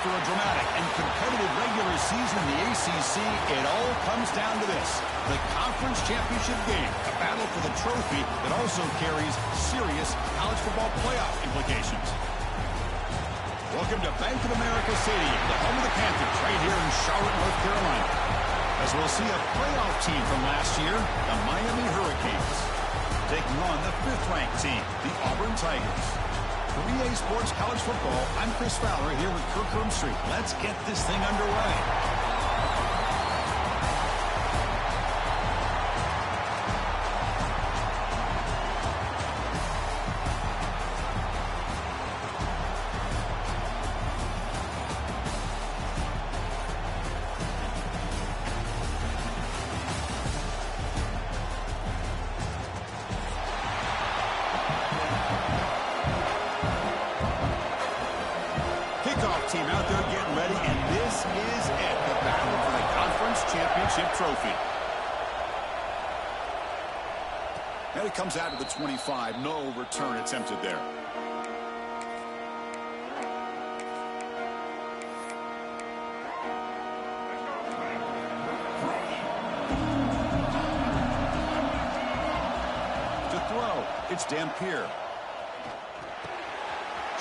After a dramatic and competitive regular season in the ACC, it all comes down to this: the conference championship game, a battle for the trophy that also carries serious college football playoff implications. Welcome to Bank of America Stadium, the home of the Panthers, right here in Charlotte, North Carolina. As we'll see a playoff team from last year, the Miami Hurricanes, taking on the 5th-ranked team, the Auburn Tigers. For EA Sports College Football, I'm Chris Fowler here with Kirk Herbstreit. Let's get this thing underway. Team out there getting ready, and this is it, the battle for the conference championship trophy. And it comes out to the 25. No return attempted there. To throw, it's Dampier.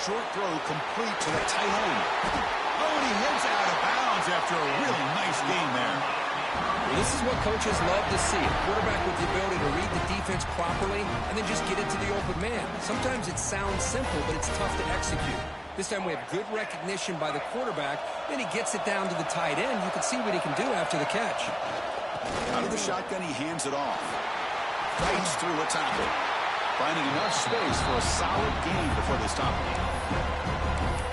Short throw complete to the tight end. Oh, and he heads out of bounds after a really nice game there. Well, this is what coaches love to see. A quarterback with the ability to read the defense properly and then just get it to the open man. Sometimes it sounds simple, but it's tough to execute. This time we have good recognition by the quarterback. Then he gets it down to the tight end. You can see what he can do after the catch. Out of the shotgun, he hands it off. Fights through a tackle. Finding enough space for a solid gain before they stop him.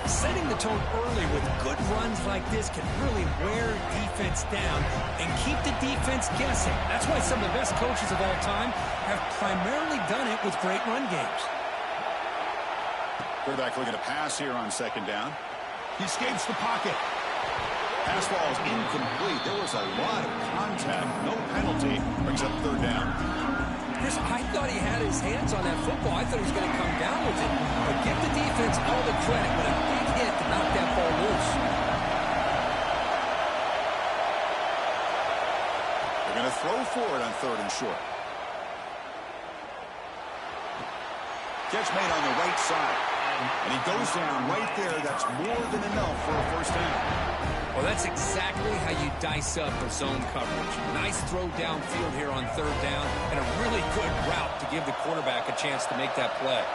Setting the tone early with good runs like this can really wear defense down and keep the defense guessing. That's why some of the best coaches of all time have primarily done it with great run games. Quarterback looking to pass here on 2nd down. He escapes the pocket. Pass ball is incomplete. There was a lot of contact. No penalty. Brings up 3rd down. Chris, I thought he had his hands on that football. I thought he was going to come down with it. But give the defense all the credit with a big hit to knock that ball loose. They're going to throw forward on 3rd and short. Catch made on the right side. And he goes down right there. That's more than enough for a 1st down. Well, that's exactly how you dice up a zone coverage. Nice throw downfield here on 3rd down, and a really good route to give the quarterback a chance to make that play.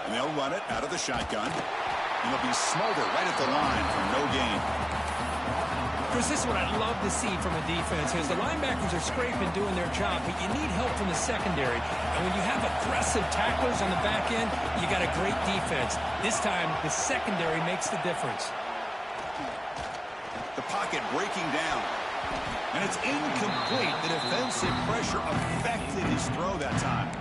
And they'll run it out of the shotgun. And they'll be smothered right at the line for no gain. Chris, this is what I love to see from a defense is the linebackers are scraping, doing their job, but you need help from the secondary. And when you have aggressive tacklers on the back end, you got a great defense. This time, the secondary makes the difference. The pocket breaking down. And it's incomplete. The defensive pressure affected his throw that time.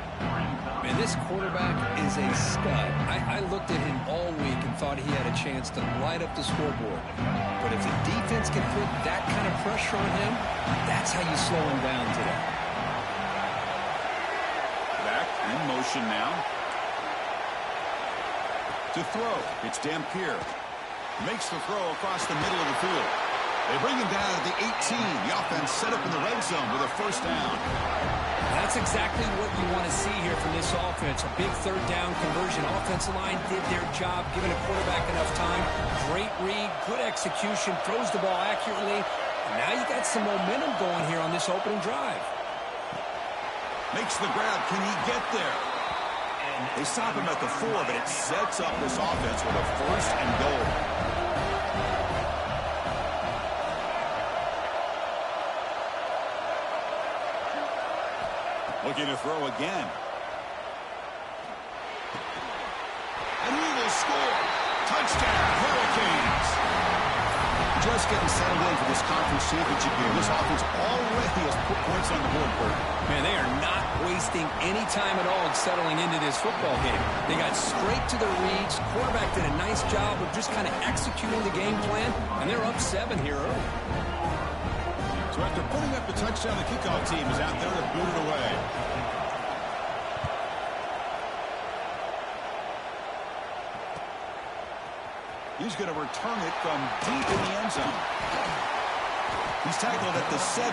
Man, this quarterback is a stud. I looked at him all week and thought he had a chance to light up the scoreboard. But if the defense can put that kind of pressure on him, that's how you slow him down today. Back in motion now. To throw, it's Dampier. Makes the throw across the middle of the field. They bring him down at the 18. The offense set up in the red zone with a 1st down. That's exactly what you want to see here from this offense. A big 3rd down conversion. Offensive line did their job, giving a quarterback enough time. Great read, good execution, throws the ball accurately. And now you got some momentum going here on this opening drive. Makes the grab. Can he get there? And they stop him at the 4, but it sets up this offense with a 1st and goal. Looking to throw again. And he will score. Touchdown, Hurricanes. Just getting settled in for this conference championship game. This offense already has put points on the board, Kurt. Man, they are not wasting any time at all settling into this football game. They got straight to their reads. Quarterback did a nice job of just kind of executing the game plan, and they're up 7 here early. So after putting up the touchdown, the kickoff team is out there to boot it away. He's going to return it from deep in the end zone. He's tackled at the 17,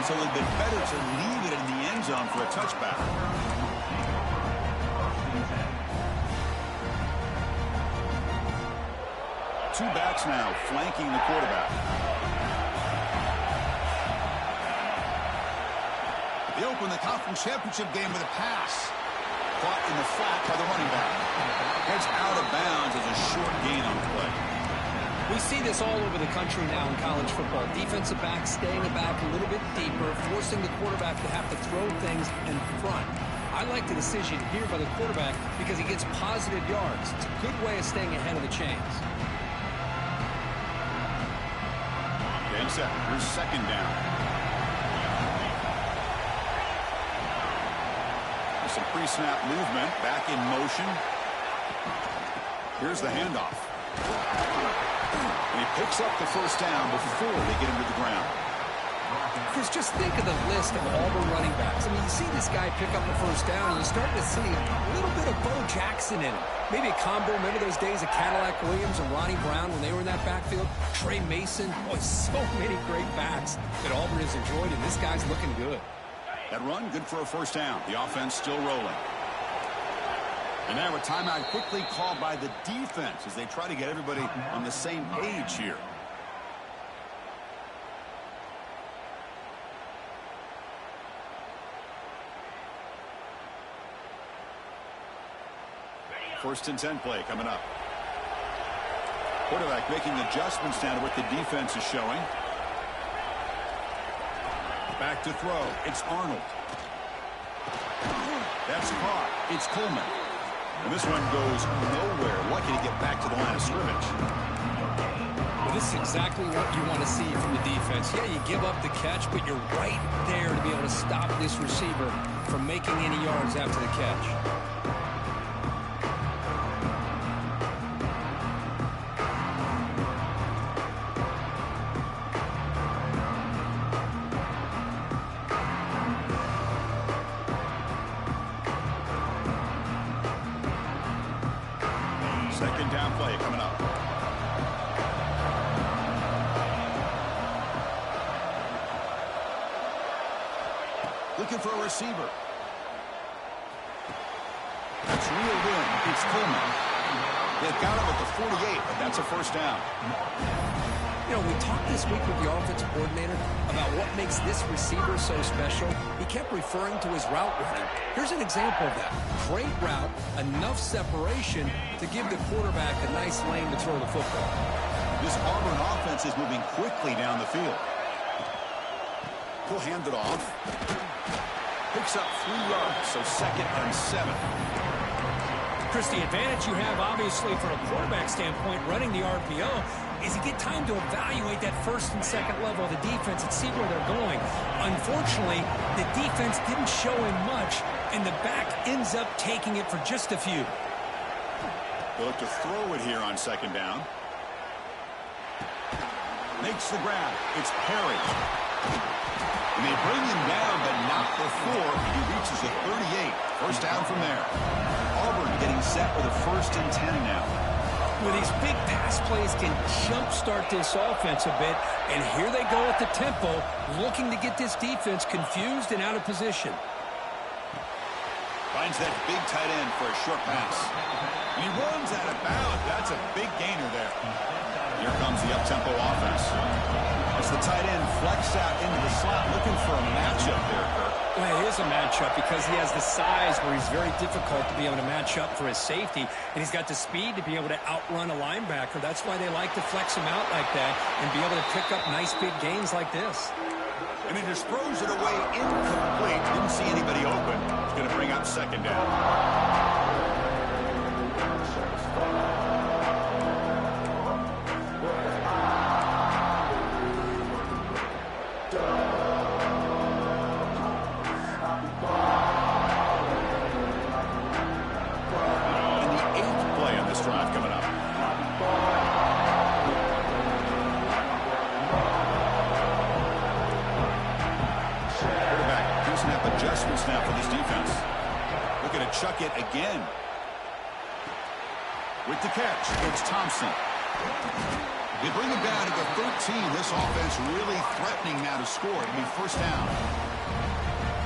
so it would have been better to leave it in the end zone for a touchback. Two backs now flanking the quarterback. They open the conference championship game with a pass. Caught in the flat by the running back. Heads out of bounds as a short gain on the play. We see this all over the country now in college football. Defensive backs staying back a little bit deeper, forcing the quarterback to have to throw things in front. I like the decision here by the quarterback because he gets positive yards. It's a good way of staying ahead of the chains. Game set. Here's second down. Some pre-snap movement, back in motion. Here's the handoff. And he picks up the first down before they get him to the ground. Chris, just think of the list of Auburn running backs. I mean, you see this guy pick up the first down, and you start to see a little bit of Bo Jackson in him. Maybe a combo. Remember those days of Cadillac Williams and Ronnie Brown when they were in that backfield? Trey Mason. Boy, so many great backs that Auburn has enjoyed, and this guy's looking good. That run, good for a first down. The offense still rolling. And now a timeout quickly called by the defense as they try to get everybody on the same page here. First and 10 play coming up. Quarterback making adjustments now to what the defense is showing. Back to throw. It's Arnold. That's caught. It's Coleman. And this one goes nowhere. Lucky to get back to the line of scrimmage. Well, this is exactly what you want to see from the defense. Yeah, you give up the catch, but you're right there to be able to stop this receiver from making any yards after the catch. Second down play coming up. Looking for a receiver. It's reeled in. It's Coleman. They've got him at the 48, but that's a first down. You know, we talked this week with the offensive coordinator about what makes this receiver so special. He kept referring to his route running. Here's an example of that. Great route, enough separation to give the quarterback a nice lane to throw the football. This Auburn offense is moving quickly down the field. He'll hand it off. Picks up 3 yards, so 2nd and 7. Chris, the advantage you have, obviously, from a quarterback standpoint, running the RPO, is you get time to evaluate that first and second level of the defense and see where they're going. Unfortunately, the defense didn't show him much, and the back ends up taking it for just a few. They'll look to throw it here on second down. Makes the grab. It's Perry. And they bring him down, but not before he reaches the 38. First down from there. Auburn getting set with a 1st and 10 now. Well, these big pass plays can jumpstart this offense a bit, and here they go at the tempo, looking to get this defense confused and out of position. Finds that big tight end for a short pass. And he runs out of bounds. That's a big gainer there. Here comes the up-tempo offense. As the tight end flexed out into the slot, looking for a matchup there, Kirk. Well, it is a matchup because he has the size where he's very difficult to be able to match up for his safety, and he's got the speed to be able to outrun a linebacker. That's why they like to flex him out like that and be able to pick up nice big gains like this. And he just throws it away incomplete. Didn't see anybody open. It's going to bring up second down. Adjustments now for this defense. Looking to chuck it again. With the catch, it's Thompson. They bring him down to the 13. This offense really threatening now to score. It'll be first down.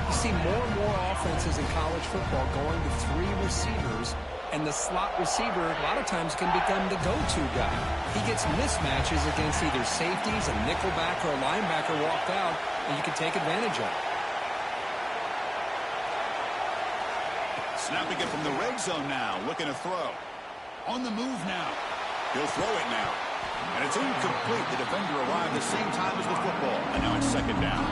You see more and more offenses in college football going to 3 receivers, and the slot receiver a lot of times can become the go-to guy. He gets mismatches against either safeties, a nickelback, or a linebacker walked out, and you can take advantage of it. Snapping it from the red zone now, looking to throw. On the move now. He'll throw it now. And it's incomplete. The defender arrived the same time as the football. And now it's second down.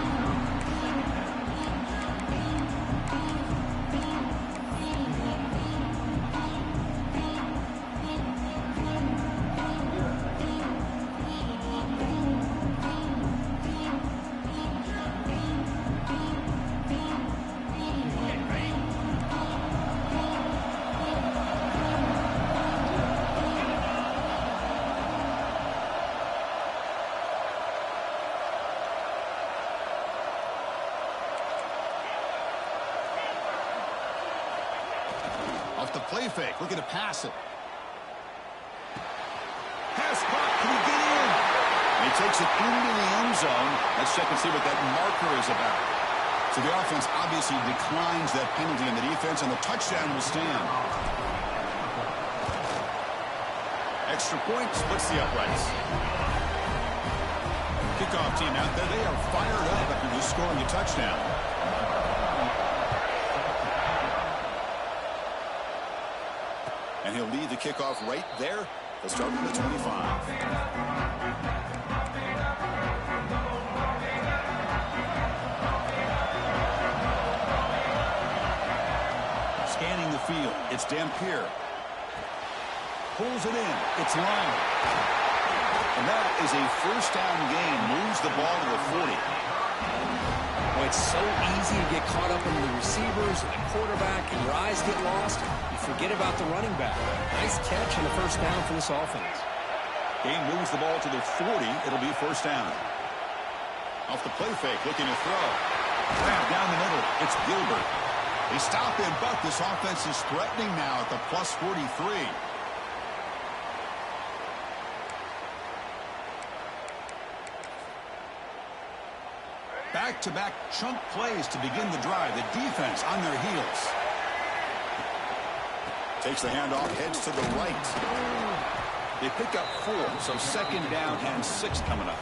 Off the play fake, looking to pass it. Pass caught, can he get in? And he takes it into the end zone. Let's check and see what that marker is about. So the offense obviously declines that penalty in the defense, and the touchdown will stand. Extra point splits the uprights. Kickoff team out there, they are fired up after just scoring a touchdown. And he'll lead the kickoff right there. He'll start from the 25. Scanning the field. It's Dampier. Pulls it in. It's Lyon. And that is a first down gain. Moves the ball to the 40. Boy, it's so easy to get caught up in the receivers and the quarterback, and your eyes get lost. Forget about the running back. Nice catch and a first down for this offense. Game moves the ball to the 40. It'll be first down. Off the play fake, looking to throw. Grab down the middle. It's Gilbert. They stop him, but this offense is threatening now at the plus 43. Back-to-back chunk plays to begin the drive. The defense on their heels. Takes the handoff, heads to the right. They pick up 4, so second down and 6 coming up.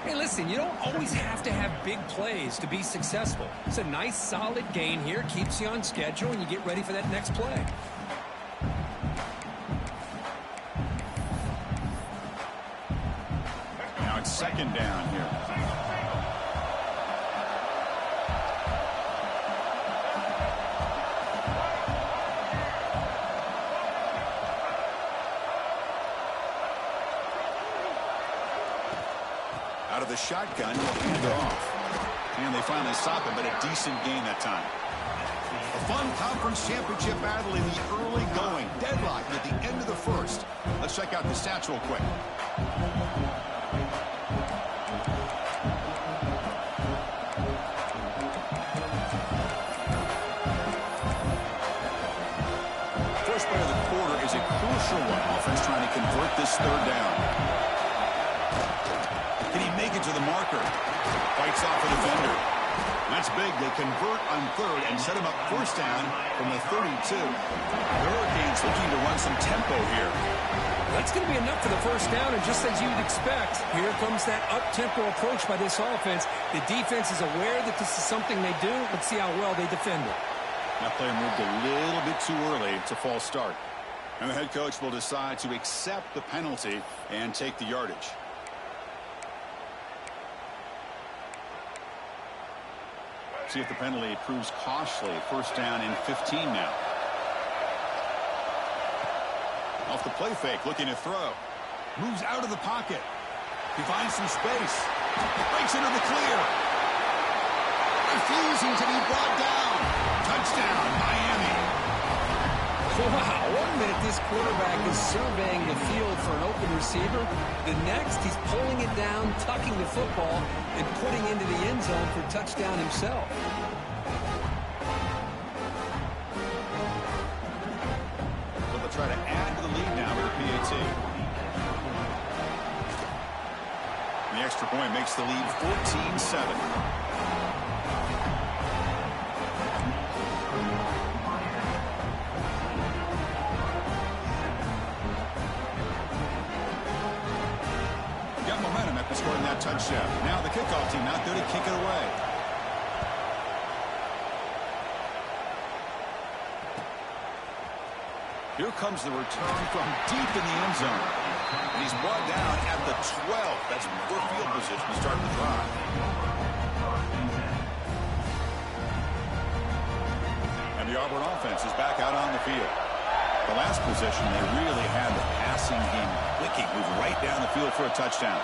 Hey, listen, you don't always have to have big plays to be successful. It's a nice, solid gain here. Keeps you on schedule, and you get ready for that next play. Now it's second down here. Out of the shotgun, he'll hand it off. And they finally stop him, but a decent gain that time. A fun conference championship battle in the early going. Deadlocked at the end of the first. Let's check out the stats real quick. First play of the quarter is a crucial one. Offense trying to convert this third down. Can he make it to the marker? Fights off a defender. That's big. They convert on third and set him up first down from the 32. The Hurricanes looking to run some tempo here. That's going to be enough for the first down, and just as you'd expect, here comes that up-tempo approach by this offense. The defense is aware that this is something they do. Let's see how well they defend it. That play moved a little bit too early. It's a false start. And the head coach will decide to accept the penalty and take the yardage. See if the penalty proves costly. First down and 15 now. Off the play fake, looking to throw. Moves out of the pocket. He finds some space. Breaks into the clear. Refusing to be brought down. Touchdown, Miami. Wow, 1 minute this quarterback is surveying the field for an open receiver. The next, he's pulling it down, tucking the football, and putting into the end zone for a touchdown himself. So they'll try to add to the lead now with the PAT. The extra point makes the lead 14-7. Scoring that touchdown. Now the kickoff team out there to kick it away. Here comes the return from deep in the end zone. And he's brought down at the 12. That's poor field position to start the drive. And the Auburn offense is back out on the field. The last possession, they really had the passing game clicking, move right down the field for a touchdown.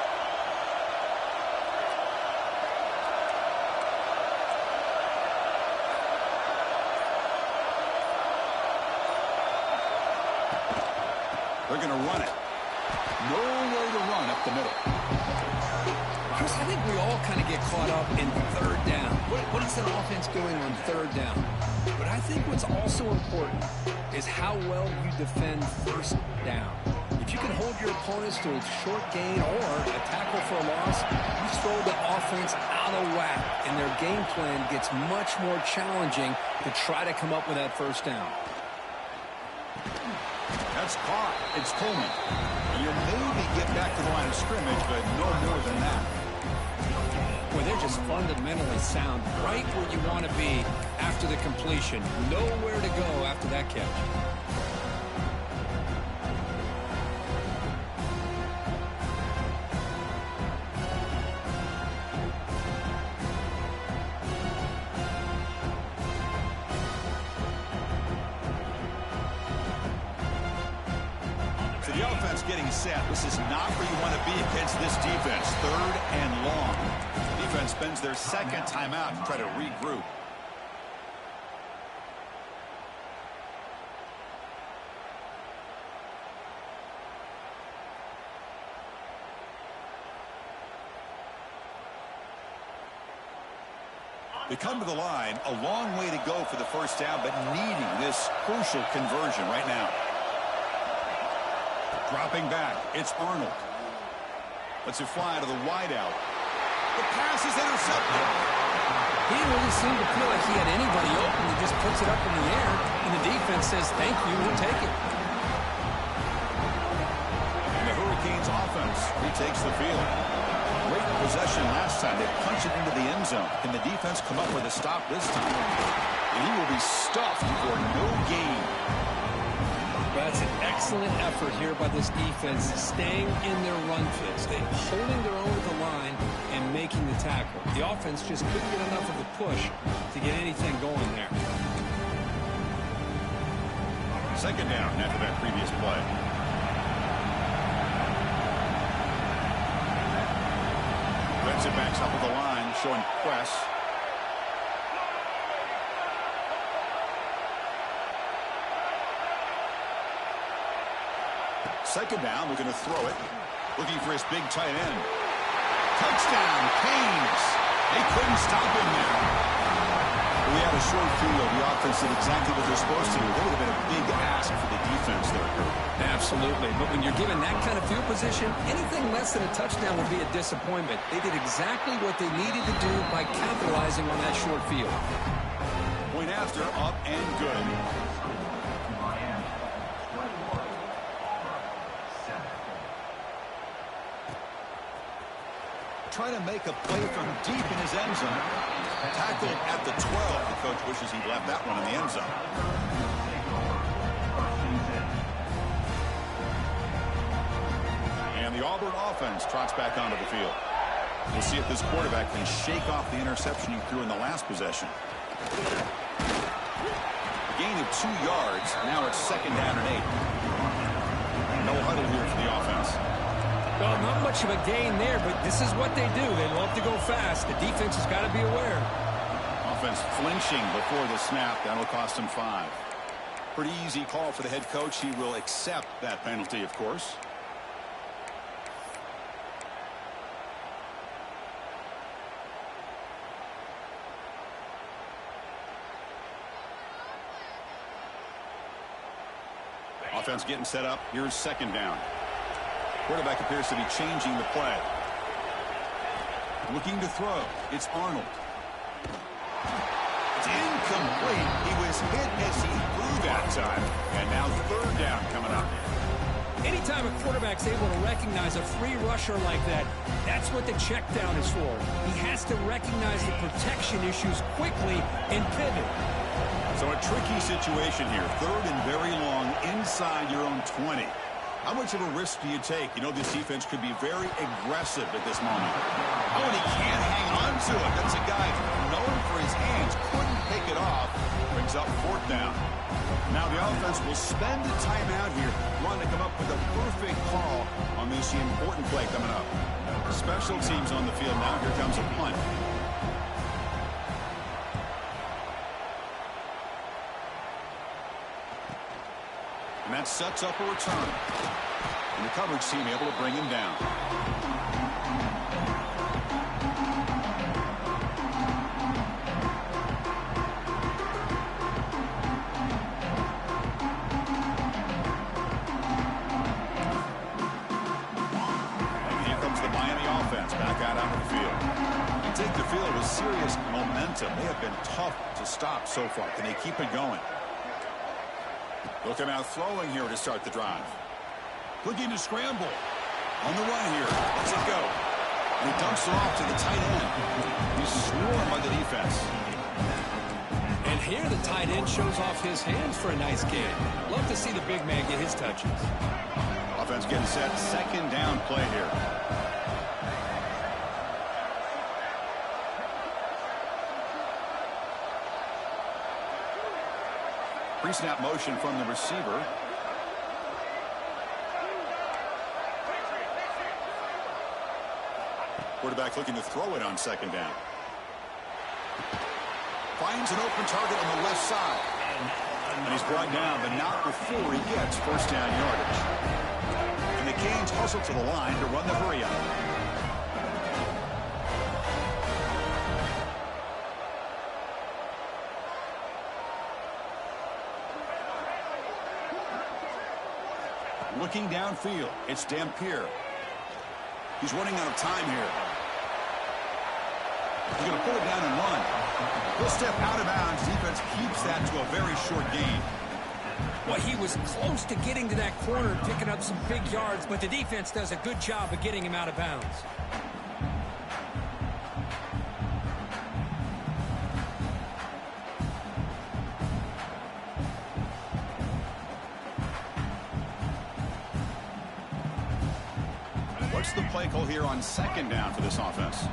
They're going to run it. Nowhere to run up the middle. Chris, I think we all kind of get caught up in third down. What is an offense doing on third down? But I think what's also important is how well you defend first down. If you can hold your opponents to a short gain or a tackle for a loss, you throw the offense out of whack, and their game plan gets much more challenging to try to come up with that first down. That's caught. It's Coleman. You maybe get back to the line of scrimmage, but no more than that. Well, they're just fundamentally sound, right where you want to be after the completion. Nowhere to go after that catch. The offense getting set. This is not where you want to be against this defense. Third and long. Defense spends their second timeout to try to regroup. They come to the line, a long way to go for the first down, but needing this crucial conversion right now. Dropping back, it's Arnold. Lets it fly to the wideout. The pass is intercepted. He didn't really seem to feel like he had anybody open. He just puts it up in the air, and the defense says, thank you, we'll take it. And the Hurricanes offense retakes the field. Great possession last time. They punch it into the end zone. Can the defense come up with a stop this time? And he will be stuffed for no gain. That's an excellent effort here by this defense, staying in their run fits. They're holding their own at the line and making the tackle. The offense just couldn't get enough of a push to get anything going there. Second down after that previous play. Blitz it backs up at the line, showing press. Second down, looking to throw it. Looking for his big tight end. Touchdown, Canes. They couldn't stop him there. We had a short field. The offense did exactly what they're supposed to do. That would have been a big ask for the defense there, Kurt. Absolutely. But when you're given that kind of field position, anything less than a touchdown would be a disappointment. They did exactly what they needed to do by capitalizing on that short field. Point after, up and good. Trying to make a play from deep in his end zone. Tackled at the 12. The coach wishes he'd left that one in the end zone. And the Auburn offense trots back onto the field. We'll see if this quarterback can shake off the interception he threw in the last possession. A gain of 2 yards. Now it's second down and 8. No huddle here for the offense. Well, not much of a gain there, but this is what they do. They love to go fast. The defense has got to be aware. Offense flinching before the snap. That'll cost him 5. Pretty easy call for the head coach. He will accept that penalty, of course. Offense getting set up. Here's second down. Quarterback appears to be changing the play. Looking to throw. It's Arnold. It's incomplete. He was hit as he threw that time. And now third down coming up. Anytime a quarterback's able to recognize a free rusher like that, that's what the check down is for. He has to recognize the protection issues quickly and pivot. So a tricky situation here. Third and very long inside your own 20. How much of a risk do you take? You know, this defense could be very aggressive at this moment. Oh, and he can't hang on to it. That's a guy known for his hands. Couldn't pick it off. Brings up fourth down. Now the offense will spend a timeout here, trying to come up with a perfect call on this important play coming up. Special teams on the field now. Here comes a punt. And that sets up a return. And the coverage team able to bring him down. And here comes the Miami offense back out onto the field. You take the field with serious momentum. They have been tough to stop so far. Can they keep it going? Looking out throwing here to start the drive. Looking to scramble. On the run here. Let's it go. And he dumps it off to the tight end. He's swarmed by the defense. And here the tight end shows off his hands for a nice gain. Love to see the big man get his touches. Offense getting set. Second down play here. Pre-snap motion from the receiver. Quarterback looking to throw it on second down. Finds an open target on the left side. And he's brought down, but not before he gets first down yardage. And the Canes hustle to the line to run the hurry up. Looking downfield, it's Dampier. He's running out of time here. He's going to pull it down and run. He'll step out of bounds. Defense keeps that to a very short gain. Well, he was close to getting to that corner and picking up some big yards, but the defense does a good job of getting him out of bounds. What's the play call here on second down for this offense?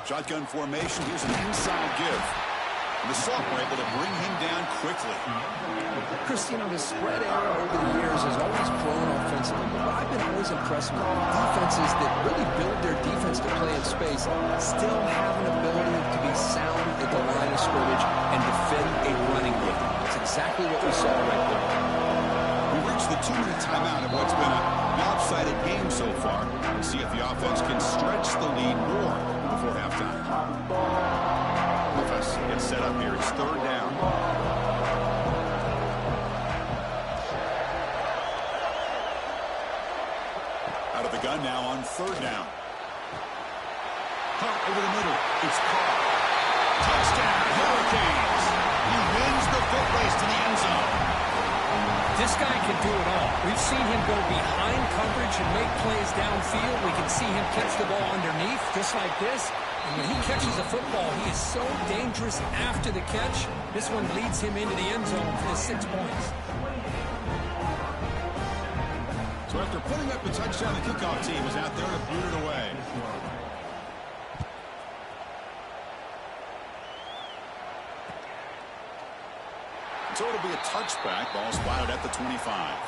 Shotgun formation. Here's an inside give. And the sophomore able to bring him down quickly. Chris, you know, the spread era over the years has always grown offensively, but I've been always impressed with defenses that really build their defense to play in space, still have an ability to be sound at the line of scrimmage and defend a running game. That's exactly what we saw right there. We reached the 2-minute timeout of what's been a lopsided game so far. We'll see if the offense can stretch the lead more before halftime. Offense gets set up here. It's third down. Out of the gun now on third down. Punt over the middle. It's caught. Touchdown, Hurricanes. He wins the foot race to the end zone. This guy can do it all. We've seen him go behind coverage and make plays downfield. We can see him catch the ball underneath, just like this. And when he catches a football, he is so dangerous after the catch. This one leads him into the end zone for the 6 points. So after putting up the touchdown, the kickoff team was out there to boot it away. So it'll be a touchback. Ball spotted at the 25.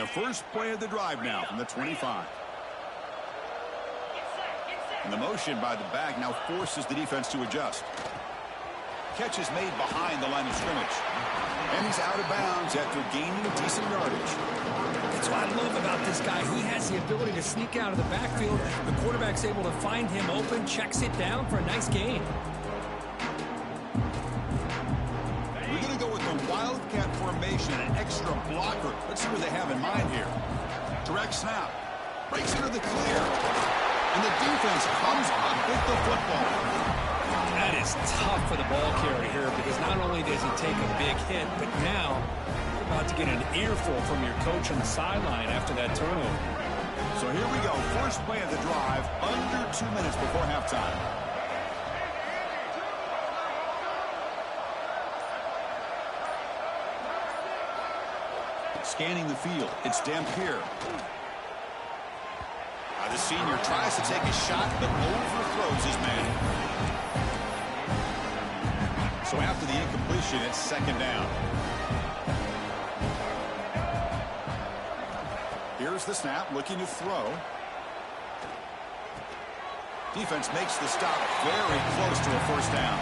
the first play of the drive now from the 25. And the motion by the back now forces the defense to adjust. Catch is made behind the line of scrimmage. And he's out of bounds after gaining decent yardage. That's what I love about this guy. He has the ability to sneak out of the backfield. The quarterback's able to find him open, checks it down for a nice gain. We're going to go with the Wildcat formation, an extra blocker. Let's see what they have in mind here. Direct snap. Breaks into the clear. And the defense comes up with the football. That is tough for the ball carrier here because not only does he take a big hit, but now you're about to get an earful from your coach on the sideline after that turnover. So here we go. First play of the drive, under 2 minutes before halftime. Scanning the field. It's Dampier. The senior tries to take a shot, but overthrows his man. So after the incompletion, it's second down. Here's the snap, looking to throw. Defense makes the stop very close to a first down.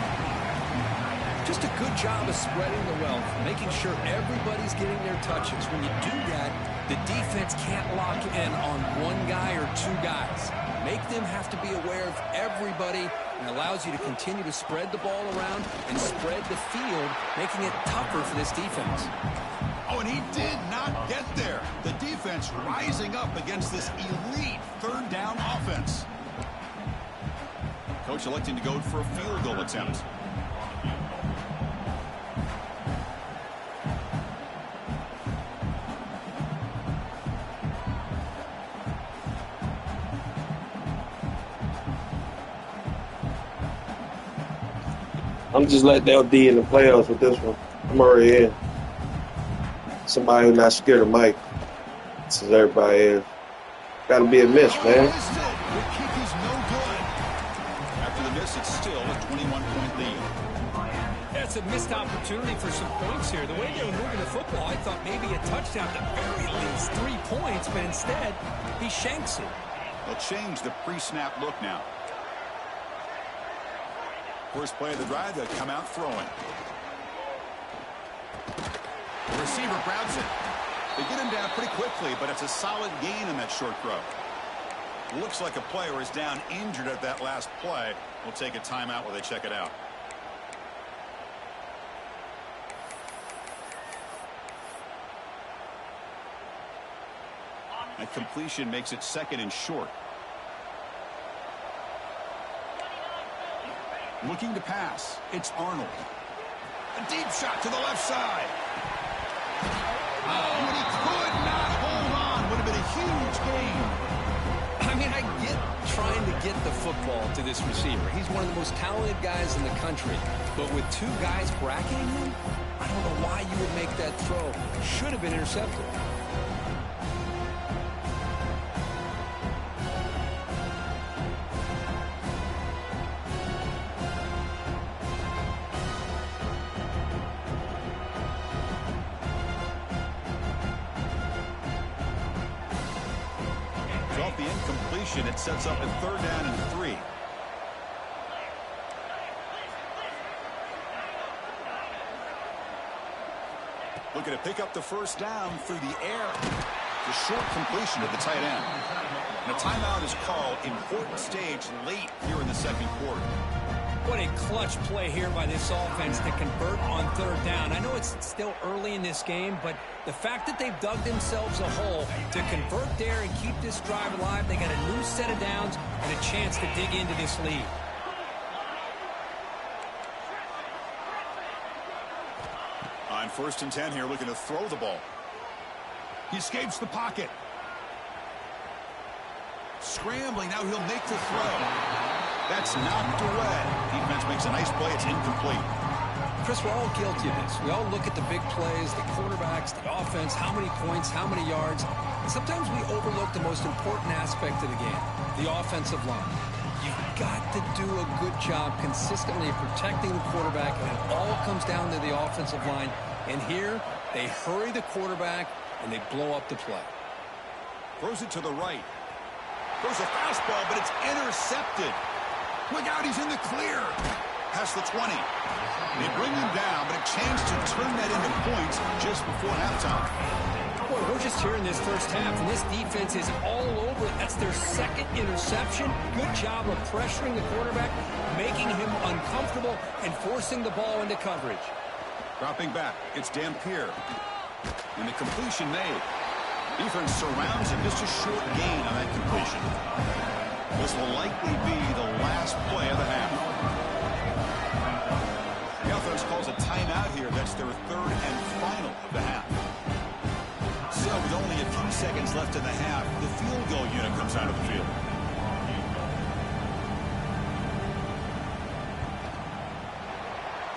Just a good job of spreading the wealth, making sure everybody's getting their touches. When you do that, the defense can't lock in on one guy or two guys. Make them have to be aware of everybody, and allows you to continue to spread the ball around and spread the field, making it tougher for this defense. Oh, and he did not get there. The defense rising up against this elite third down offense. Coach electing to go for a field goal attempt. I'm just letting LD in the playoffs with this one. I'm already in. Somebody who's not scared of Mike. Since everybody is. Gotta be a miss, man. The kick is no good. After the miss, it's still a 21-point lead. That's a missed opportunity for some points here. The way they were moving the football, I thought maybe a touchdown, at the very least 3 points, but instead, he shanks it. They'll change the pre-snap look now. First play of the drive, they'll come out throwing. The receiver grabs it. They get him down pretty quickly, but it's a solid gain in that short throw. Looks like a player is down injured at that last play. We'll take a timeout while they check it out. That completion makes it second and short. Looking to pass. It's Arnold. A deep shot to the left side. Oh, and he could not hold on. Would have been a huge gain. I mean, I get trying to get the football to this receiver. He's one of the most talented guys in the country. But with two guys bracketing him, I don't know why you would make that throw. Should have been intercepted. Off the incompletion, it sets up a third down and 3. Looking to pick up the first down through the air. The short completion to the tight end. And a timeout is called. Important stage late here in the second quarter. What a clutch play here by this offense to convert on third down. I know it's still early in this game, but the fact that they've dug themselves a hole to convert there and keep this drive alive, they got a new set of downs and a chance to dig into this lead. On 1st and 10 here, looking to throw the ball. He escapes the pocket. Scrambling, now he'll make the throw. That's knocked away. Defense makes a nice play. It's incomplete. Chris, we're all guilty of this. We all look at the big plays, the quarterbacks, the offense, how many points, how many yards. And sometimes we overlook the most important aspect of the game, the offensive line. You've got to do a good job consistently protecting the quarterback, and it all comes down to the offensive line. And here, they hurry the quarterback, and they blow up the play. Throws it to the right. Throws a fastball, but it's intercepted. Look out, he's in the clear. Past the 20. They bring him down, but a chance to turn that into points just before halftime. Boy, we're just here in this first half, and this defense is all over it. That's their second interception. Good job of pressuring the quarterback, making him uncomfortable, and forcing the ball into coverage. Dropping back, it's Dampier. And the completion made. Defense surrounds him, just a short gain on that completion. This will likely be the last play of the half. The offense calls a timeout here. That's their third and final of the half. So with only a few seconds left in the half, the field goal unit comes out of the field.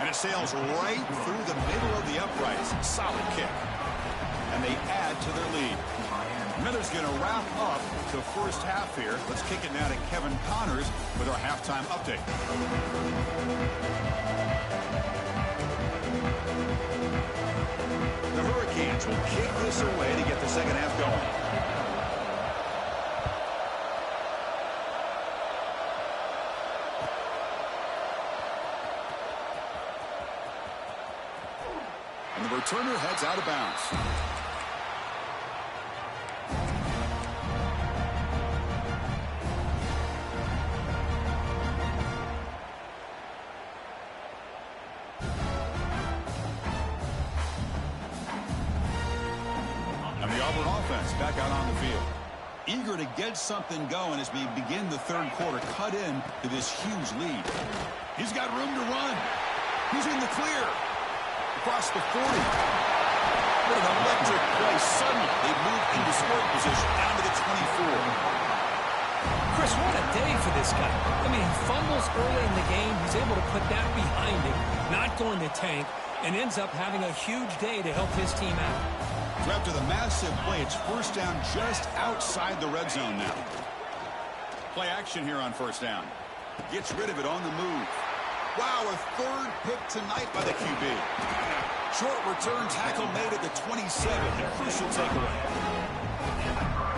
And it sails right through the middle of the uprights. Solid kick. And they add to their lead. Miller's going to wrap up the first half here. Let's kick it now to Kevin Connors with our halftime update. The Hurricanes will kick this away to get the second half going. And the returner heads out of bounds. Back out on the field. Eager to get something going as we begin the third quarter. Cut in to this huge lead. He's got room to run. He's in the clear. Across the 40. What an electric play. Suddenly they move into scoring position down to the 24. Chris, what a day for this guy. I mean, he fumbles early in the game. He's able to put that behind him, not going to tank, and ends up having a huge day to help his team out. After the massive play, it's first down just outside the red zone now. Play action here on first down. Gets rid of it on the move. Wow, a third pick tonight by the QB. Short return tackle made at the 27. A crucial takeaway.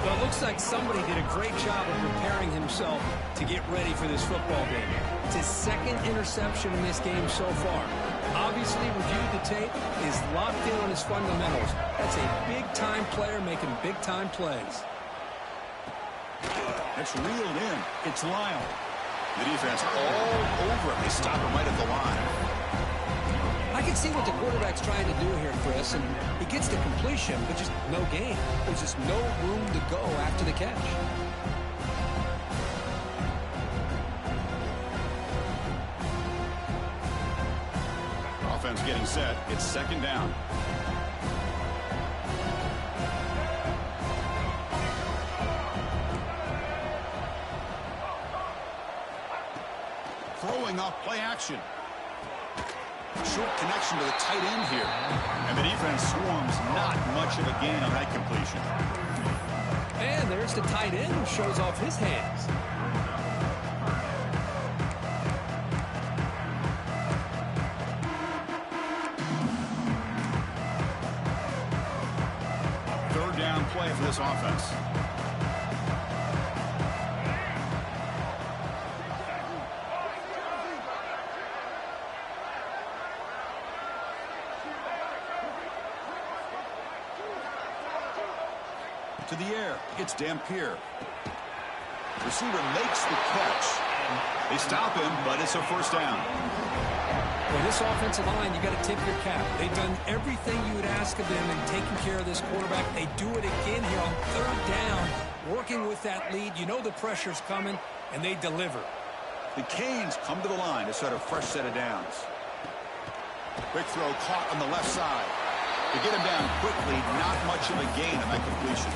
Well, it looks like somebody did a great job of preparing himself to get ready for this football game. It's his second interception in this game so far. Obviously reviewed the tape, is locked in on his fundamentals. That's a big-time player making big-time plays. That's reeled in. It's Lyle. The defense all over him. They stop him right at the line. I can see what the quarterback's trying to do here, Chris, and he gets the completion, but just no gain. There's just no room to go after the catch. Offense getting set. It's second down. Throwing off play action. Short connection to the tight end here. And the defense swarms. Not much of a gain on that completion. And there's the tight end who shows off his hands. Third down play for this offense. To the air, it's Dampier. Receiver makes the catch. They stop him, but it's a first down. Well, this offensive line, you got to tip your cap. They've done everything you would ask of them in taking care of this quarterback. They do it again here on third down, working with that lead. You know the pressure's coming, and they deliver. The Canes come to the line to set a fresh set of downs. Quick throw caught on the left side. To get him down quickly, not much of a gain on that completion.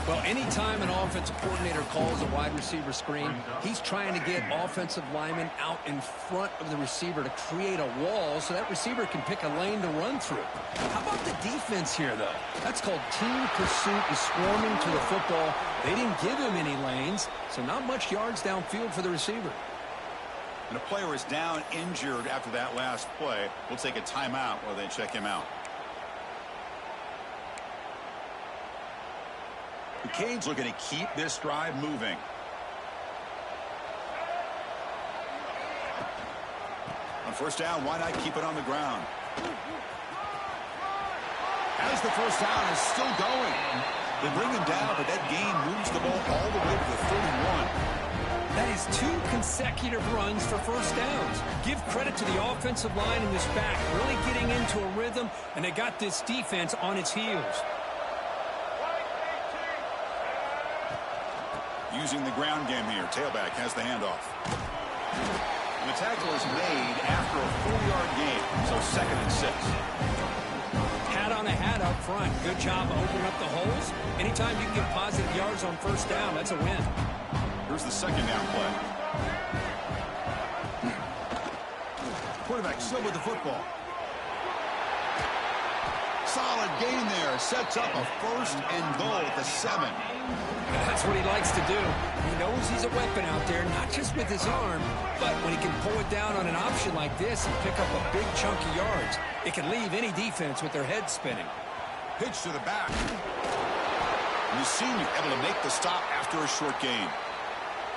Well, anytime an offensive coordinator calls a wide receiver screen, he's trying to get offensive linemen out in front of the receiver to create a wall so that receiver can pick a lane to run through. How about the defense here, though? That's called team pursuit and swarming to the football. They didn't give him any lanes, so not much yards downfield for the receiver. And a player is down injured after that last play. We'll take a timeout while they check him out. The Canes looking to keep this drive moving. On first down, why not keep it on the ground? As the first down is still going. They bring him down, but that gain moves the ball all the way to the 31. That is 2 consecutive runs for first downs. Give credit to the offensive line in this back, really getting into a rhythm, and they got this defense on its heels. Using the ground game here. Tailback has the handoff. And the tackle is made after a 4-yard gain, so 2nd and 6. Hat on a hat up front. Good job opening up the holes. Anytime you can get positive yards on first down, that's a win. Here's the 2nd down play. Quarterback still with the football. Solid gain there. Sets up a 1st and goal at the 7. That's what he likes to do. He knows he's a weapon out there, not just with his arm, but when he can pull it down on an option like this and pick up a big chunk of yards, it can leave any defense with their head spinning. Pitch to the back. And the senior able to make the stop after a short gain.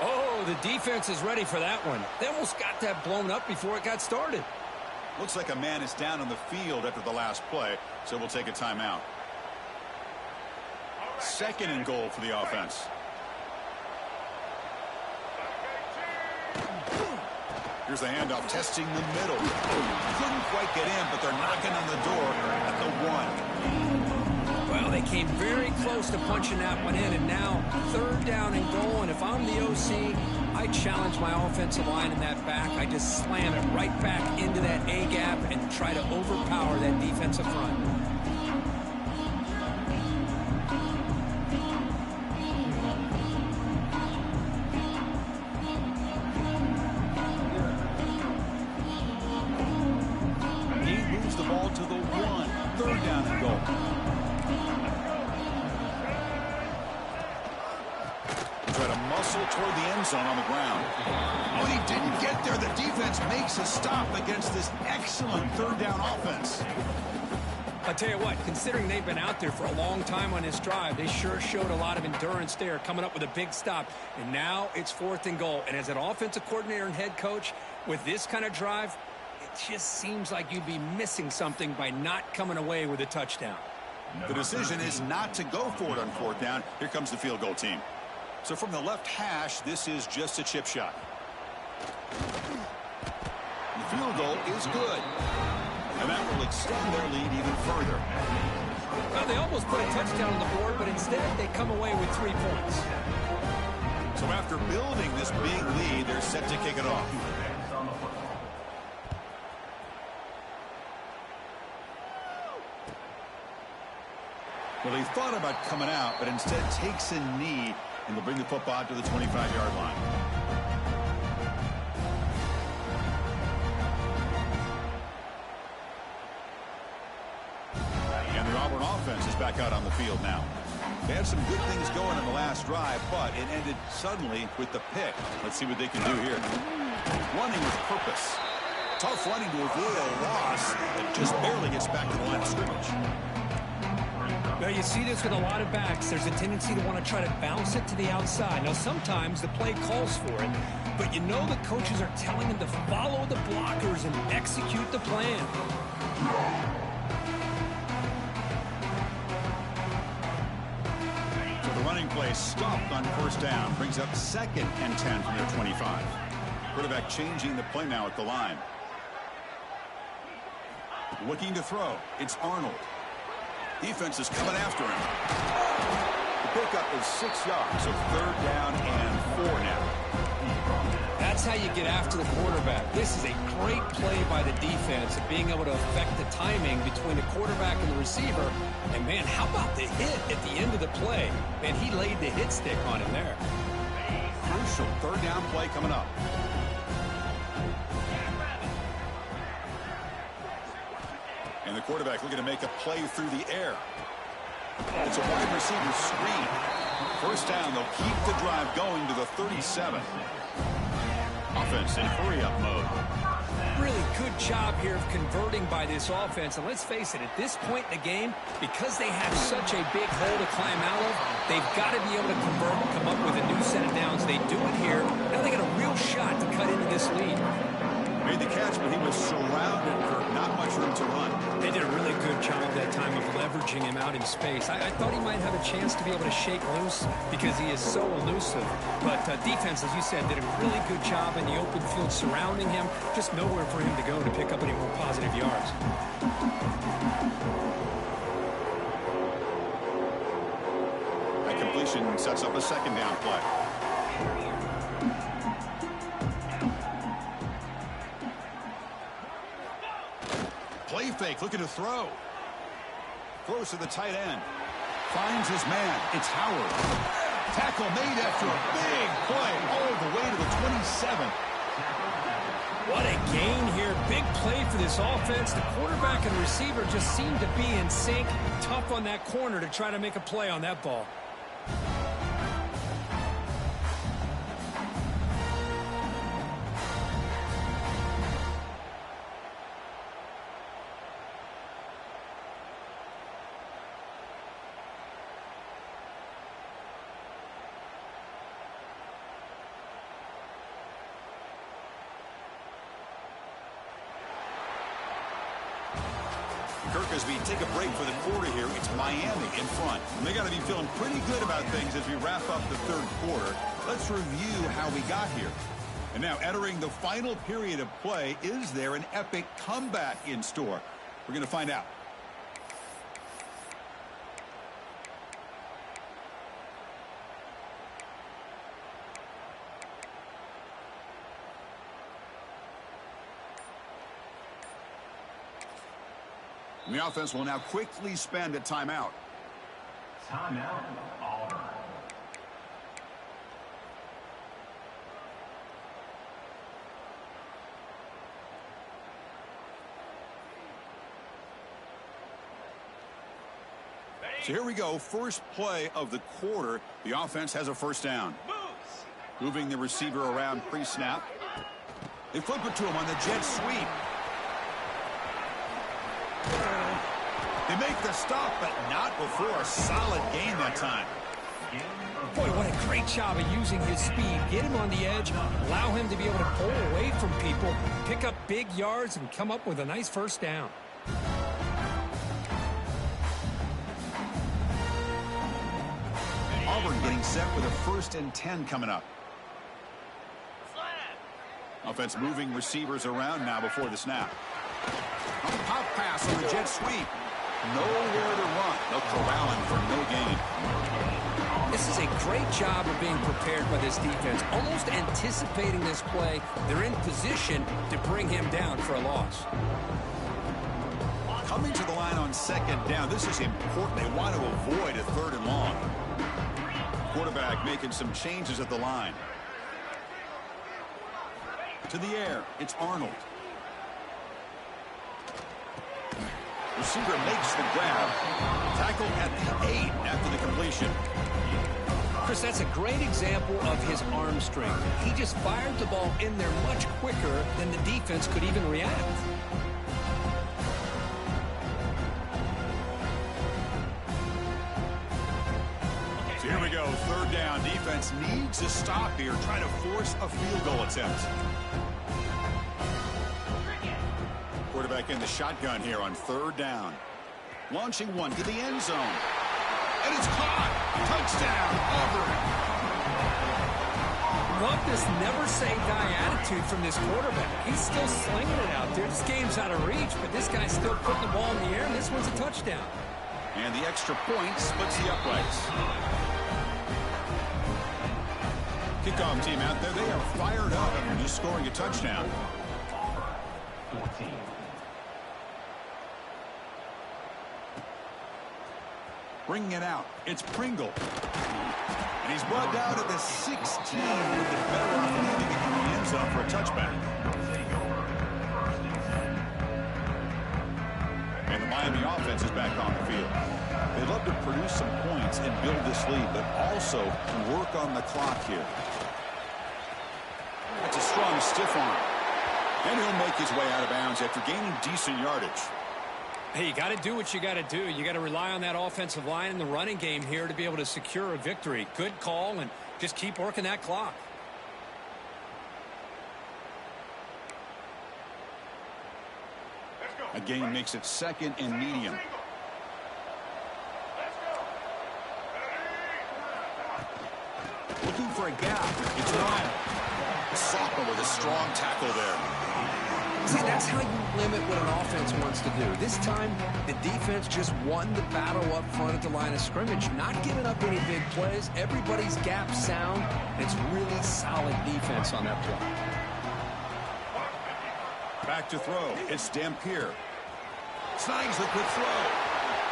Oh, the defense is ready for that one. They almost got that blown up before it got started. Looks like a man is down on the field after the last play, so we'll take a timeout. 2nd and goal for the offense. Here's the handoff, testing the middle. Couldn't quite get in, but they're knocking on the door at the 1. Well, they came very close to punching that one in, and now 3rd down and goal. And if I'm the OC, I challenge my offensive line in that back. I just slam it right back into that A-gap and try to overpower that defensive front. To the 1. 3rd down and goal. Try to muscle toward the end zone on the ground. When he didn't get there, the defense makes a stop against this excellent 3rd down offense. I'll tell you what, considering they've been out there for a long time on this drive, they sure showed a lot of endurance there, coming up with a big stop. And now it's 4th and goal. And as an offensive coordinator and head coach, with this kind of drive, it just seems like you'd be missing something by not coming away with a touchdown. The decision is not to go for it on 4th down. Here comes the field goal team. So from the left hash, this is just a chip shot. The field goal is good. And that will extend their lead even further. Well, they almost put a touchdown on the board, but instead they come away with 3 points. So after building this big lead, they're set to kick it off. Well, he thought about coming out, but instead takes a knee and will bring the football to the 25-yard line. And the Auburn offense is back out on the field now. They had some good things going on the last drive, but it ended suddenly with the pick. Let's see what they can do here. Running with purpose. Tough running to avoid a loss that just barely gets back to the line of scrimmage. Well, you see this with a lot of backs. There's a tendency to want to try to bounce it to the outside. Now, sometimes the play calls for it, but you know the coaches are telling them to follow the blockers and execute the plan. So the running play stopped on 1st down. Brings up 2nd and 10 from their 25. Quarterback changing the play now at the line. Looking to throw. It's Arnold. Defense is coming after him. The pickup is 6 yards, so 3rd down and 4 now. That's how you get after the quarterback. This is a great play by the defense of being able to affect the timing between the quarterback and the receiver. And, man, how about the hit at the end of the play? Man, he laid the hit stick on him there. Crucial 3rd down play coming up. And the quarterback looking to make a play through the air. It's a wide receiver screen. 1st down, they'll keep the drive going to the 37. Offense in hurry-up mode. Really good job here of converting by this offense. And let's face it, at this point in the game, because they have such a big hole to climb out of, they've got to be able to convert and come up with a new set of downs. They do it here. Now they got a real shot to cut into this lead. Made the catch, but he was surrounded, Kirk. Not much room to run. They did a really good job that time of leveraging him out in space. I thought he might have a chance to be able to shake loose because he is so elusive. But defense, as you said, did a really good job in the open field surrounding him. Just nowhere for him to go to pick up any more positive yards. That completion sets up a second down play. Play fake, looking to throw. Throws to the tight end. Finds his man. It's Howard. Tackle made after a big play all the way to the 27. What a gain here. Big play for this offense. The quarterback and receiver just seem to be in sync. Tough on that corner to try to make a play on that ball. Kirk, as we take a break for the quarter here, it's Miami in front. And they got to be feeling pretty good about things as we wrap up the third quarter. Let's review how we got here. And now, entering the final period of play, is there an epic comeback in store? We're going to find out. And the offense will now quickly spend a timeout. Timeout, Auburn. So here we go. First play of the quarter. The offense has a first down. Moving the receiver around pre-snap. They flip it to him on the jet sweep. They make the stop, but not before a solid gain that time. Boy, what a great job of using his speed. Get him on the edge, allow him to be able to pull away from people, pick up big yards, and come up with a nice first down. Auburn getting set with a 1st and 10 coming up. Offense moving receivers around now before the snap. Pop pass on the jet sweep. Nowhere to run. They'll corral him for no gain. This is a great job of being prepared by this defense. Almost anticipating this play, they're in position to bring him down for a loss. Coming to the line on 2nd down. This is important. They want to avoid a 3rd and long. Quarterback making some changes at the line. To the air. It's Arnold. Receiver makes the grab. Tackle at the 8 after the completion. Chris, that's a great example of his arm strength. He just fired the ball in there much quicker than the defense could even react. So here we go. 3rd down. Defense needs a stop here. Trying to force a field goal attempt. Quarterback in the shotgun here on 3rd down. Launching one to the end zone. And it's caught. Touchdown, Auburn. Love this never-say-die attitude from this quarterback. He's still slinging it out there. This game's out of reach, but this guy's still putting the ball in the air, and this one's a touchdown. And the extra point splits the uprights. Kickoff team out there, they are fired up after just scoring a touchdown. 14. Bringing it out. It's Pringle. And he's brought down at the 16 with the better opportunity to get in the end zone for a touchback. And the Miami offense is back on the field. They love to produce some points and build this lead, but also work on the clock here. That's a strong stiff arm. And he'll make his way out of bounds after gaining decent yardage. Hey, you got to do what you got to do. You got to rely on that offensive line in the running game here to be able to secure a victory. Good call, and just keep working that clock. A gain makes it 2nd and medium. Looking for a gap. It's Ryan. Sophomore with a strong tackle there. See, that's how you limit what an offense wants to do. This time, the defense just won the battle up front at the line of scrimmage, not giving up any big plays. Everybody's gap sound. It's really solid defense on that play. Back to throw. It's Dampier. Snags the quick throw.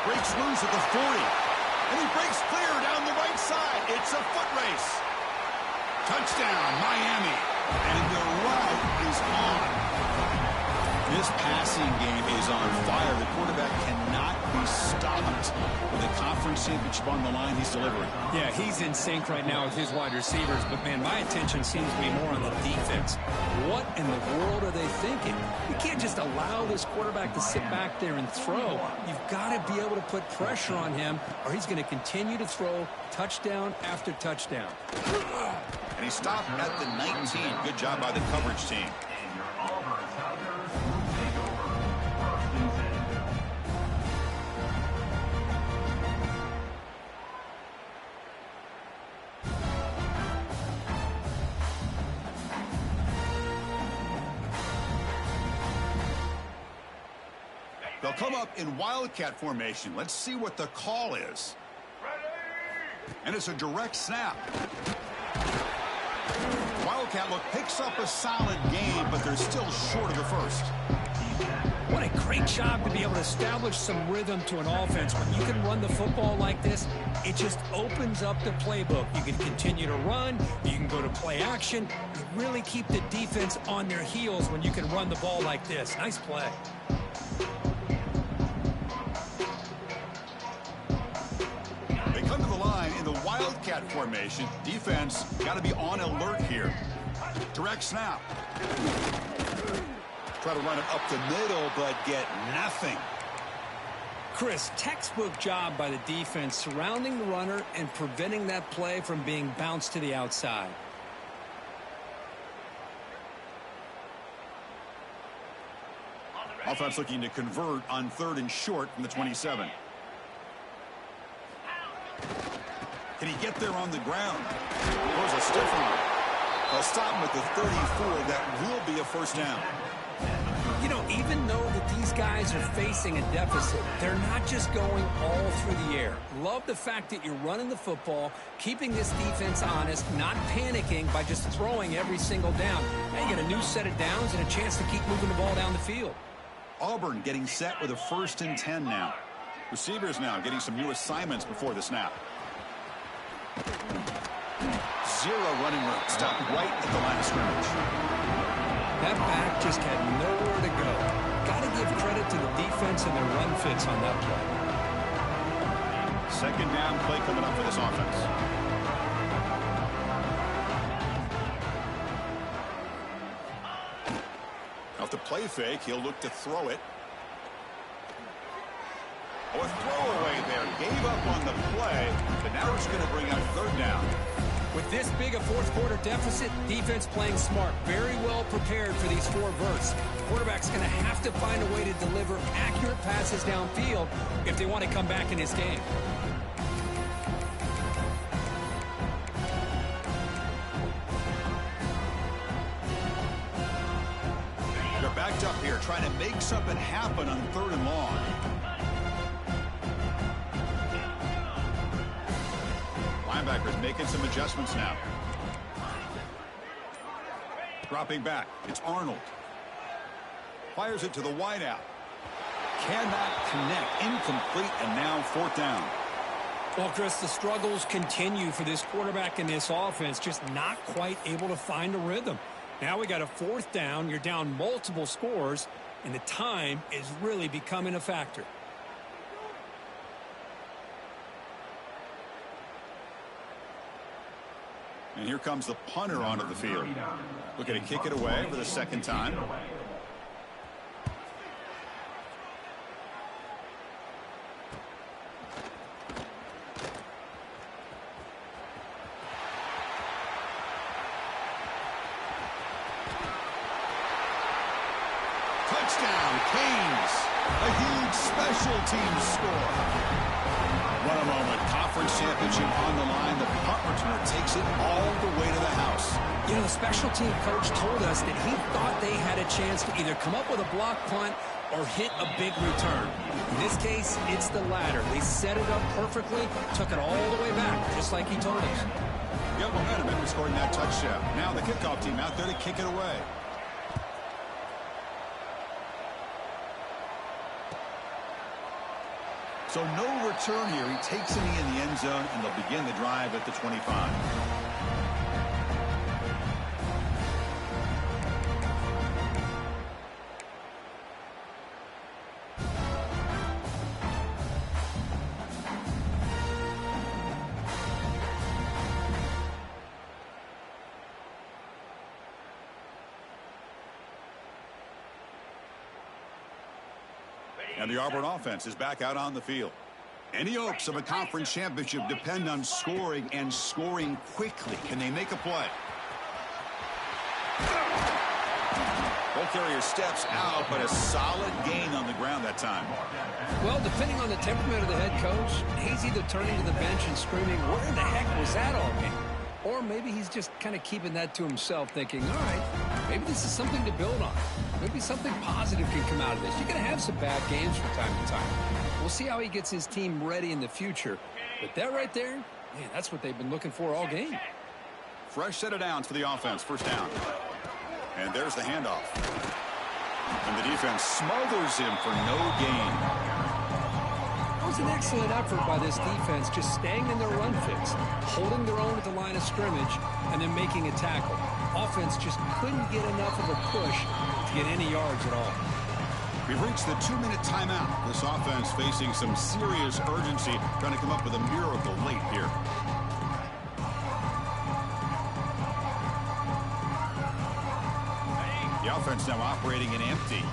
Breaks loose at the 40. And he breaks clear down the right side. It's a foot race. Touchdown, Miami. And the route is on. This passing game is on fire. The quarterback cannot be stopped. With the conference championship on the line, he's delivering. Yeah, he's in sync right now with his wide receivers, but, man, my attention seems to be more on the defense. What in the world are they thinking? You can't just allow this quarterback to sit back there and throw. You've got to be able to put pressure on him, or he's going to continue to throw touchdown after touchdown. And he stopped at the 19. Good job by the coverage team. They'll come up in Wildcat formation. Let's see what the call is. And it's a direct snap. Wildcat look picks up a solid game, but they're still short of the first. What a great job to be able to establish some rhythm to an offense. When you can run the football like this, it just opens up the playbook. You can continue to run. You can go to play action. You really keep the defense on their heels when you can run the ball like this. Nice play. They come to the line in the Wildcat formation. Defense got to be on alert here. Direct snap. Try to run it up the middle, but get nothing. Chris, textbook job by the defense surrounding the runner and preventing that play from being bounced to the outside. Offense looking to convert on 3rd and short from the 27. Can he get there on the ground? There's a stiff one. They'll stop him at the 34. That will be a first down. You know, even though that these guys are facing a deficit, they're not just going all through the air. Love the fact that you're running the football, keeping this defense honest, not panicking by just throwing every single down. Now you get a new set of downs and a chance to keep moving the ball down the field. Auburn getting set with a 1st and 10 now. Receivers now getting some new assignments before the snap. Zero running room. Stopped right at the line of scrimmage. That back just had nowhere to go. Got to give credit to the defense and their run fits on that play. 2nd down play coming up for this offense. Off the play fake, he'll look to throw it. Oh, a throwaway there. Gave up on the play, but now it's going to bring up 3rd down. With this big a 4th quarter deficit, defense playing smart, very well prepared for these 4 verts. The quarterback's going to have to find a way to deliver accurate passes downfield if they want to come back in this game. They're backed up here, trying to make something happen on 3rd and long. Linebackers making some adjustments now. Dropping back. It's Arnold. Fires it to the wideout. Cannot connect. Incomplete, and now 4th down. Well, Chris, the struggles continue for this quarterback in this offense, just not quite able to find a rhythm. Now we got a 4th down. You're down multiple scores, and the time is really becoming a factor. And here comes the punter onto the field. Looking to kick it away for the second time. Touchdown, Canes. A huge special teams score. What a moment. Conference championship on the line. The punt return takes it all the way to the house. You know, the special team coach told us that he thought they had a chance to either come up with a block punt or hit a big return. In this case, it's the latter. They set it up perfectly, took it all the way back, just like he told us. Got momentum after scoring that touchdown. Now the kickoff team out there to kick it away. So no return here. He takes a knee in the end zone, and they'll begin the drive at the 25. And the Auburn offense is back out on the field. Any hopes of a conference championship depend on scoring and scoring quickly. Can they make a play? Ball carrier steps out, but a solid gain on the ground that time. Well, depending on the temperament of the head coach, he's either turning to the bench and screaming, where the heck was that all game? Or maybe he's just kind of keeping that to himself, thinking, all right, maybe this is something to build on. Maybe something positive can come out of this. You're going to have some bad games from time to time. We'll see how he gets his team ready in the future. But that right there, man, that's what they've been looking for all game. Fresh set of downs for the offense. First down. And there's the handoff. And the defense smothers him for no gain. That was an excellent effort by this defense, just staying in their run fix, holding their own at the line of scrimmage, and then making a tackle. Offense just couldn't get enough of a push to get any yards at all. We've reached the 2-minute timeout. This offense facing some serious urgency, trying to come up with a miracle late here. The offense now operating in empty.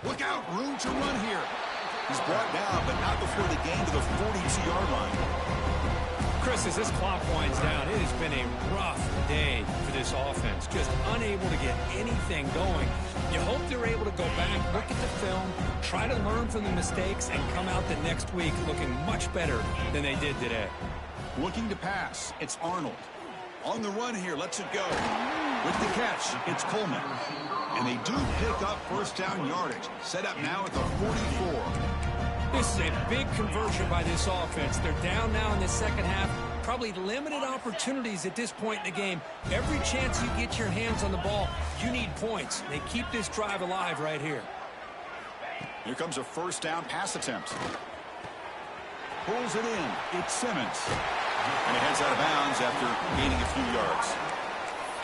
Look out, room to run here. He's brought down, but not before the gain to the 42-yard line. Chris, as this clock winds down, it has been a rough day for this offense. Just unable to get anything going. You hope they're able to go back, look at the film, try to learn from the mistakes, and come out the next week looking much better than they did today. Looking to pass, it's Arnold. On the run here, lets it go. With the catch, it's Coleman. And they do pick up first down yardage. Set up now at the 44. This is a big conversion by this offense. They're down now in the second half. Probably limited opportunities at this point in the game. Every chance you get your hands on the ball, you need points. They keep this drive alive right here. Here comes a first down pass attempt. Pulls it in. It's Simmons. And he heads out of bounds after gaining a few yards.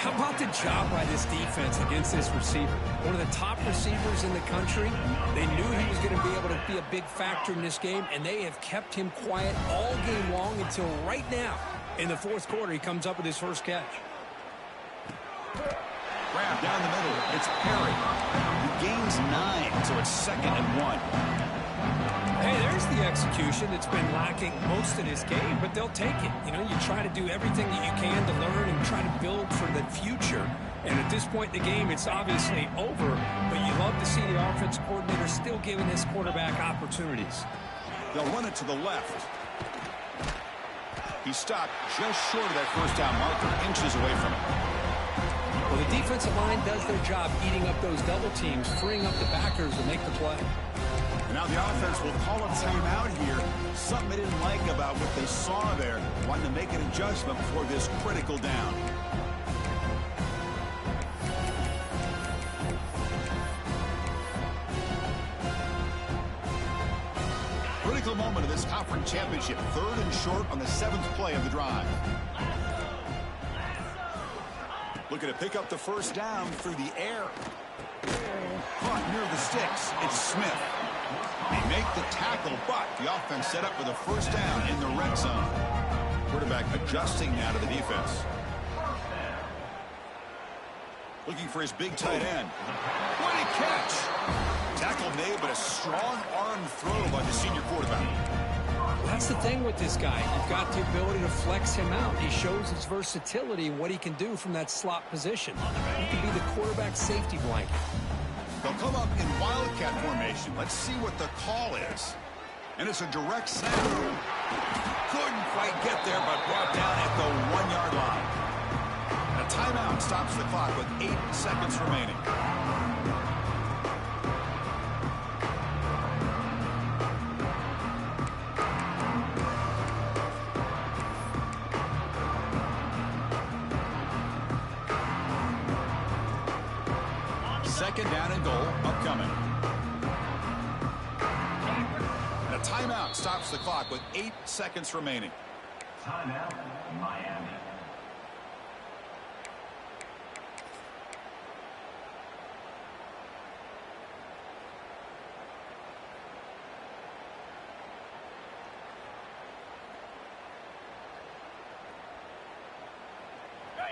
How about the job by this defense against this receiver? One of the top receivers in the country. They knew he was going to be able to be a big factor in this game, and they have kept him quiet all game long until right now. In the fourth quarter, he comes up with his first catch. Grab down the middle. It's Perry. He gains 9, so it's 2nd and 1. Hey, there's the execution that's been lacking most of this game, but they'll take it. You know, you try to do everything that you can to learn and try to build for the future. And at this point in the game, it's obviously over, but you love to see the offense coordinator still giving this quarterback opportunities. They'll run it to the left. He stopped just short of that first down marker, inches away from it. Well, the defensive line does their job eating up those double teams, freeing up the backers to make the play. And now the offense will call a timeout here. Something they didn't like about what they saw there. Wanting to make an adjustment before this critical down. Critical moment of this conference championship. 3rd and short on the 7th play of the drive. Looking to pick up the first down through the air. Caught near the sticks. It's Smith. They make the tackle, but the offense set up for the first down in the red zone. Quarterback adjusting now to the defense. Looking for his big tight end. What a catch! Tackle made, but a strong arm throw by the senior quarterback. That's the thing with this guy. You've got the ability to flex him out. He shows his versatility and what he can do from that slot position. He can be the quarterback safety blanket. They'll come up in wildcat formation. Let's see what the call is. And it's a direct snap. Couldn't quite get there, but brought down at the 1-yard line. A timeout stops the clock with 8 seconds remaining. Second down and goal upcoming. And a timeout stops the clock with 8 seconds remaining. Timeout, Miami.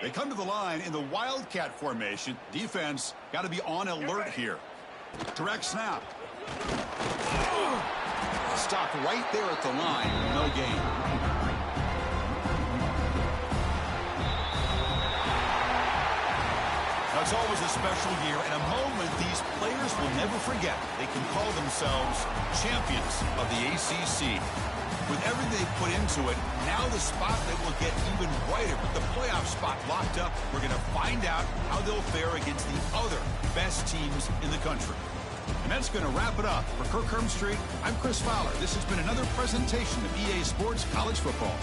They come to the line in the wildcat formation. Defense got to be on alert here. Direct snap. Stopped right there at the line. No gain. Now, it's always a special year and a moment these players will never forget. They can call themselves champions of the ACC. With everything they put into it, now the spotlight will get even brighter. With the playoff spot locked up, we're going to find out how they'll fare against the other best teams in the country. And that's going to wrap it up. For Kirk Street, I'm Chris Fowler. This has been another presentation of EA Sports College Football.